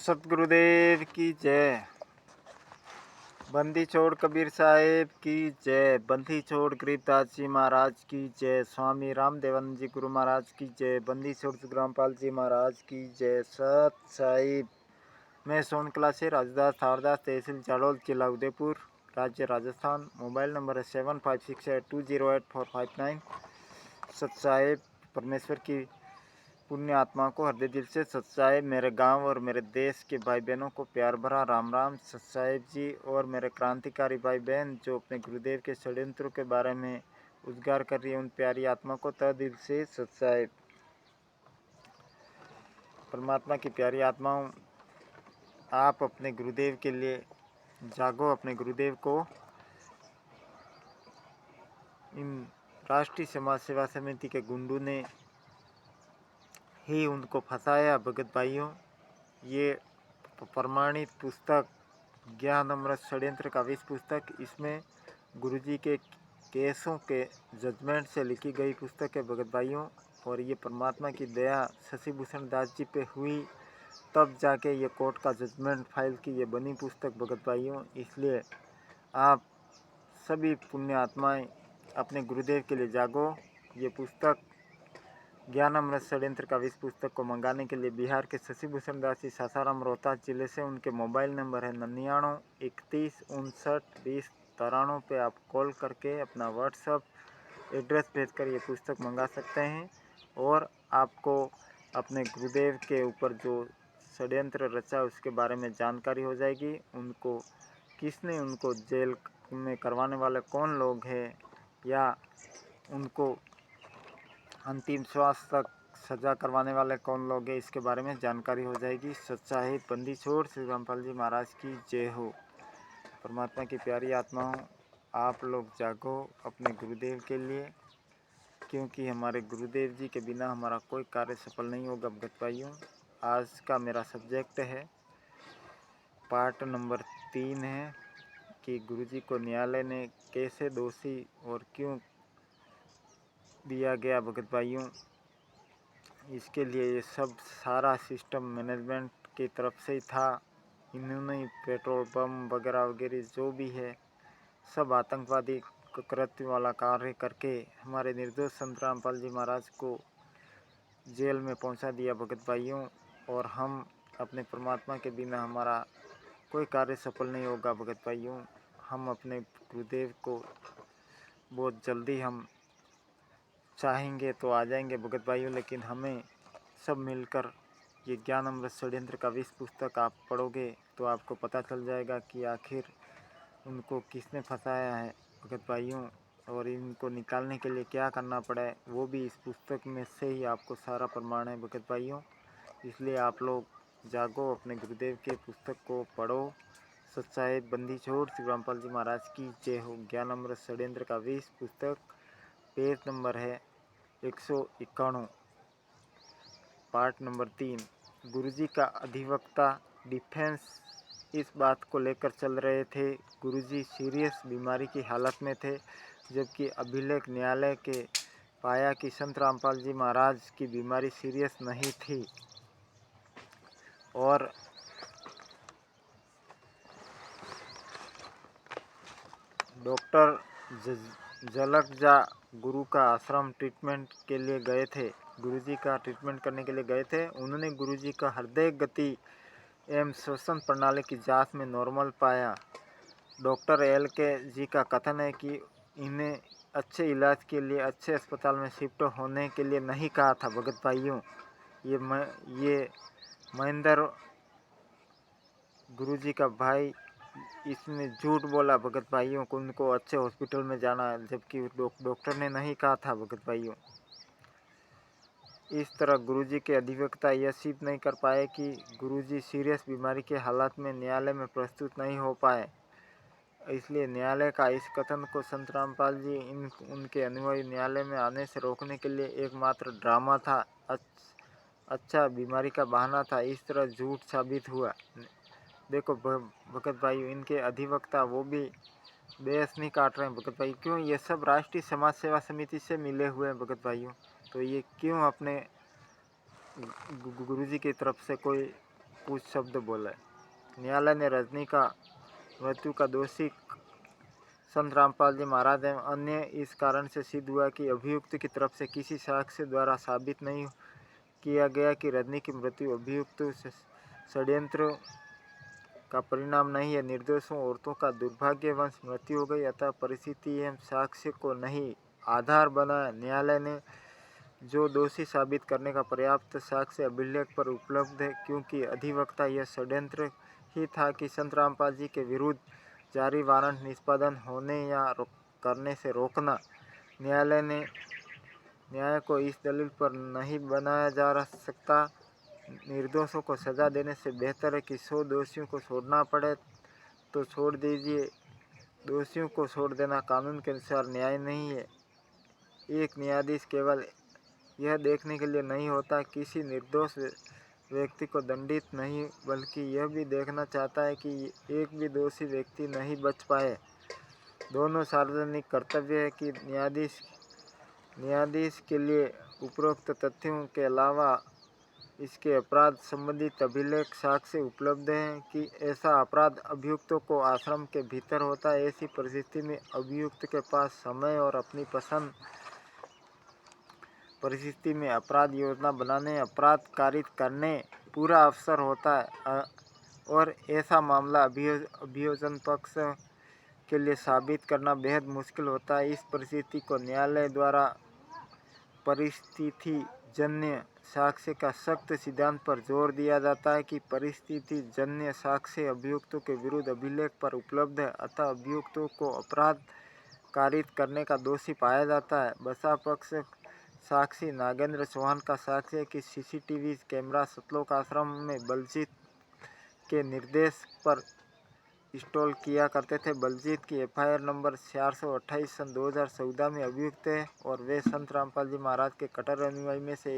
सतगुरुदेव की जय। बंदी छोड़ कबीर साहेब की जय। बंदी छोड़ गरीबदास जी महाराज की जय। स्वामी रामदेवानंद जी गुरु महाराज की जय। बंदी छोड़ सुग्रामपाल जी महाराज की जय। सत साहिब। मैं सोनकला से राजदास थारदास, तहसील जालोल, जिला उदयपुर, राज्य राजस्थान। मोबाइल नंबर है 7568208459। सत साहिब। परमेश्वर की पुण्य आत्मा को हृदय दिल से सत साहिब। मेरे गांव और मेरे देश के भाई बहनों को प्यार भरा राम राम। सत साहिब जी और मेरे क्रांतिकारी भाई बहन जो अपने गुरुदेव के षड्यंत्रों के बारे में उद्गार कर रही है, उन प्यारी आत्मा को तहे दिल से सत साहिब। परमात्मा की प्यारी आत्माओं, आप अपने गुरुदेव के लिए जागो। अपने गुरुदेव को इन राष्ट्रीय समाज सेवा समिति के गुंडों ने ही उनको फंसाया। भगत भाइयों, ये प्रमाणित पुस्तक ज्ञान अमृत षड्यंत्र का विष पुस्तक, इसमें गुरुजी के केसों के जजमेंट से लिखी गई पुस्तक है भगत भाइयों। और ये परमात्मा की दया शशिभूषण दास जी पे हुई, तब जाके ये कोर्ट का जजमेंट फाइल की ये बनी पुस्तक भगत भाइयों। इसलिए आप सभी पुण्य आत्माएं अपने गुरुदेव के लिए जागो। ये पुस्तक ज्ञान अमृत षड्यंत्र का विष पुस्तक को मंगाने के लिए बिहार के शशिभूषण दास जी सासाराम रोहतास जिले से, उनके मोबाइल नंबर है 9931312093 पे आप कॉल करके अपना व्हाट्सअप एड्रेस भेजकर ये पुस्तक मंगा सकते हैं। और आपको अपने गुरुदेव के ऊपर जो षड्यंत्र रचा उसके बारे में जानकारी हो जाएगी। उनको किसने उनको जेल में करवाने वाले कौन लोग हैं, या उनको अंतिम श्वास तक सजा करवाने वाले कौन लोग हैं, इसके बारे में जानकारी हो जाएगी। सत साहिब। बंदी छोड़ श्री रामपाल जी महाराज की जय हो। परमात्मा की प्यारी आत्माओं, आप लोग जागो अपने गुरुदेव के लिए, क्योंकि हमारे गुरुदेव जी के बिना हमारा कोई कार्य सफल नहीं होगा भगत भाइयों। आज का मेरा सब्जेक्ट है, पार्ट नंबर 3 है कि गुरुजी को न्यायालय ने कैसे दोषी और क्यों दिया गया भगत भाइयों। इसके लिए ये सब सारा सिस्टम मैनेजमेंट की तरफ से ही था। इन्होंने पेट्रोल बम वगैरह वगैरह जो भी है सब आतंकवादी कृत्य वाला कार्य करके हमारे निर्दोष संत रामपाल जी महाराज को जेल में पहुंचा दिया भगत भाइयों। और हम अपने परमात्मा के बिना हमारा कोई कार्य सफल नहीं होगा भगत भाइयों। हम अपने गुरुदेव को बहुत जल्दी हम चाहेंगे तो आ जाएंगे भगत भाइयों, लेकिन हमें सब मिलकर ये ज्ञान अमृत षड्यंत्र का विष पुस्तक आप पढ़ोगे तो आपको पता चल जाएगा कि आखिर उनको किसने फंसाया है भगत भाइयों। और इनको निकालने के लिए क्या करना पड़ा है वो भी इस पुस्तक में से ही आपको सारा प्रमाण है भगत भाइयों। इसलिए आप लोग जागो, अपने गुरुदेव के पुस्तक को पढ़ो। सत साहिब। बंदी छोड़ श्री रामपाल जी महाराज की जय हो। ज्ञान अमृत षड्यंत्र का विष पुस्तक, पेज नंबर है 191, पार्ट नंबर 3। गुरुजी का अधिवक्ता डिफेंस इस बात को लेकर चल रहे थे गुरुजी सीरियस बीमारी की हालत में थे, जबकि अभिलेख न्यायालय के पाया कि संत रामपाल जी महाराज की बीमारी सीरियस नहीं थी। और डॉक्टर जलकजा गुरु का आश्रम ट्रीटमेंट के लिए गए थे। गुरुजी का ट्रीटमेंट करने के लिए गए थे। उन्होंने गुरुजी का हृदय गति एवं श्वसन प्रणाली की जांच में नॉर्मल पाया। डॉक्टर एल के जी का कथन है कि इन्हें अच्छे इलाज के लिए अच्छे अस्पताल में शिफ्ट होने के लिए नहीं कहा था भगत भाइयों। ये महेंद्र गुरुजी का भाई इसने झूठ बोला भगत भाइयों को, उनको अच्छे हॉस्पिटल में जाना है, जबकि डॉक्टर ने नहीं कहा था भगत भाइयों। इस तरह गुरुजी के अधिवक्ता यह सिद्ध नहीं कर पाए कि गुरुजी सीरियस बीमारी के हालत में न्यायालय में प्रस्तुत नहीं हो पाए। इसलिए न्यायालय का इस कथन को संत रामपाल जी उनके अनुयायी न्यायालय में आने से रोकने के लिए एकमात्र ड्रामा था, अच्छा बीमारी का बहाना था। इस तरह झूठ साबित हुआ। देखो भगत भाई, इनके अधिवक्ता वो भी बेस नहीं काट रहे हैं भगत भाई। क्यों? ये सब राष्ट्रीय समाज सेवा समिति से मिले हुए हैं भगत भाइयों। तो ये क्यों अपने गुरुजी की तरफ से कोई कुछ शब्द बोले। न्यायालय ने रजनी का मृत्यु का दोषी संत रामपाल जी महाराज एवं अन्य इस कारण से सिद्ध हुआ कि अभियुक्त की तरफ से किसी साक्ष्य द्वारा साबित नहीं किया गया कि रजनी की मृत्यु अभियुक्त षड्यंत्र का परिणाम नहीं है। निर्दोषों औरतों का दुर्भाग्यवश मृत्यु हो गई, अतः परिस्थिति एवं साक्ष्य को नहीं आधार बनाया। न्यायालय ने जो दोषी साबित करने का पर्याप्त साक्ष्य अभिलेख पर उपलब्ध है, क्योंकि अधिवक्ता यह षड्यंत्र ही था कि संत रामपाल जी के विरुद्ध जारी वारंट निष्पादन होने या करने से रोकना। न्याय को इस दलील पर नहीं बनाया जा सकता। निर्दोषों को सजा देने से बेहतर है कि 100 दोषियों को छोड़ना पड़े तो छोड़ दीजिए। दोषियों को छोड़ देना कानून के अनुसार न्याय नहीं है। एक न्यायाधीश केवल यह देखने के लिए नहीं होता किसी निर्दोष व्यक्ति को दंडित नहीं, बल्कि यह भी देखना चाहता है कि एक भी दोषी व्यक्ति नहीं बच पाए। दोनों सार्वजनिक कर्तव्य है कि न्यायाधीश के लिए उपरोक्त तथ्यों के अलावा इसके अपराध संबंधित अभिलेख साक्ष्य उपलब्ध हैं कि ऐसा अपराध अभियुक्तों को आश्रम के भीतर होता है। ऐसी परिस्थिति में अभियुक्त के पास समय और अपनी पसंद परिस्थिति में अपराध योजना बनाने, अपराध कारित करने पूरा अवसर होता है और ऐसा मामला अभियोजन पक्ष के लिए साबित करना बेहद मुश्किल होता है। इस परिस्थिति को न्यायालय द्वारा परिस्थिति जन्य साक्ष्य का सख्त सिद्धांत पर जोर दिया जाता है कि परिस्थिति जन्य साक्ष्य अभियुक्तों के विरुद्ध अभिलेख पर उपलब्ध है, अतः अभियुक्तों को अपराध कारित करने का दोषी पाया जाता है। बसपा पक्ष साक्षी नागेंद्र चौहान का साक्ष्य है कि सीसीटीवी कैमरा सतलोक आश्रम में बलजीत के निर्देश पर इंस्टॉल किया करते थे। बलजीत की एफआईआर नंबर 428 सन 2014 में अभियुक्त है और वे संत रामपाल जी महाराज के कट्टर अनुयायी में से